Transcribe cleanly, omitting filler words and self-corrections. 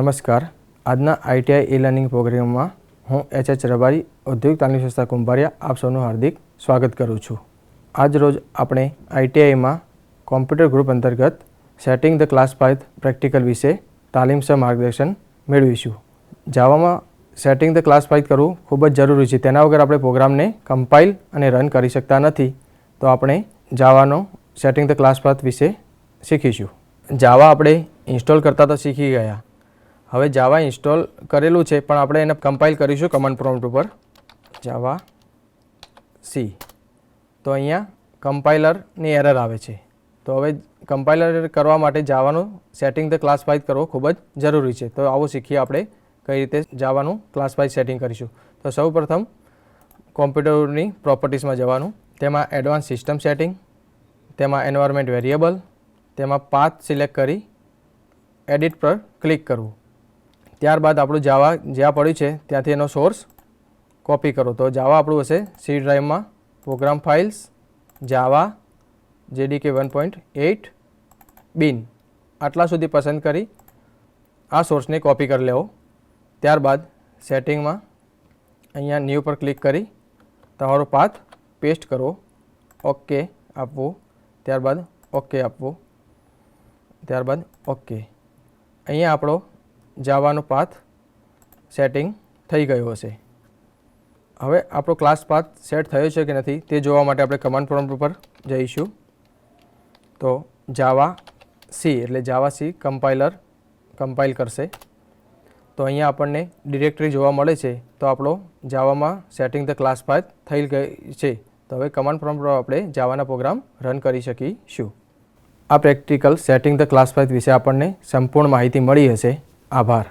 નમસ્કાર. આજના ITI e learning પ્રોગ્રામમાં હું એચ રબારી ઔદ્યોગિક તાલીમ સંસ્થા કુંભારિયા આપ સૌનું હાર્દિક સ્વાગત કરું છું. આજ રોજ આપણે આઈટીઆઈમાં કોમ્પ્યુટર ગ્રુપ અંતર્ગત setting the class path practical વિશે તાલીમસર માર્ગદર્શન મેળવીશું. જાવામાં સેટિંગ ધ ક્લાસ પાથ કરવું ખૂબ જ જરૂરી છે. તેના વગર આપણે પ્રોગ્રામને કમ્પાઇલ અને રન કરી શકતા નથી. તો આપણે જાવાનો સેટિંગ ધ ક્લાસ પાથ વિશે શીખીશું. જાવા આપણે ઇન્સ્ટોલ કરતાં તો શીખી ગયા. હવે જાવા ઇન્સ્ટોલ કરેલું છે પણ આપણે એને કમ્પાઇલ કરીશું કમાન્ડ પ્રોમ્પ્ટ ઉપર જાવા સી. તો અહીંયા કમ્પાઇલરની એરર આવે છે. તો હવે કમ્પાઇલર કરવા માટે જાવાનું સેટિંગ ધ ક્લાસ પાથ કરવો ખૂબ જ જરૂરી છે. તો આવું શીખીએ આપણે કઈ રીતે જાવાનું ક્લાસ પાથ સેટિંગ કરીશું. તો સૌપ્રથમ કોમ્પ્યુટરની પ્રોપર્ટીઝમાં જવાનું, તેમાં એડવાન્સ સિસ્ટમ સેટિંગ, તેમાં એન્વાયરમેન્ટ વેરિયેબલ, તેમાં પાથ સિલેક્ટ કરી એડિટ પર ક્લિક કરવું. ત્યારબાદ આપણું જાવા જ્યાં પડ્યું છે ત્યાંથી એનો સોર્સ કોપી કરો. તો જાવા આપણું હશે સી ડ્રાઈવમાં પ્રોગ્રામ ફાઇલ્સ જાવા JDK 1.8 બિન આટલા સુધી પસંદ કરી આ સોર્સને કોપી કરી લેવો. ત્યારબાદ સેટિંગમાં અહીંયા ન્યૂ પર ક્લિક કરી તમારો પાથ પેસ્ટ કરવો, ઓકે આપવું, ત્યારબાદ ઓકે આપવું, ત્યારબાદ ઓકે. અહીંયા આપણો જાવાનો પાથ સેટિંગ થઈ ગયો હશે. હવે આપણો ક્લાસ પાથ સેટ થયો છે કે નથી તે જોવા માટે આપણે કમાન્ડ પ્રોમ્પ્ટ ઉપર જઈશું. તો જાવા સી એટલે જાવા સી કમ્પાઇલ કરશે. તો અહીંયા આપણને ડિરેક્ટરી જોવા મળે છે. તો આપણો જાવામાં સેટિંગ ધ ક્લાસ પાથ થઈ ગઈ છે. તો હવે કમાન્ડ પ્રોમ્પ્ટ પર આપણે જાવાના પ્રોગ્રામ રન કરી શકીશું. આ practical setting the class path વિશે આપણને સંપૂર્ણ માહિતી મળી હશે. આભાર.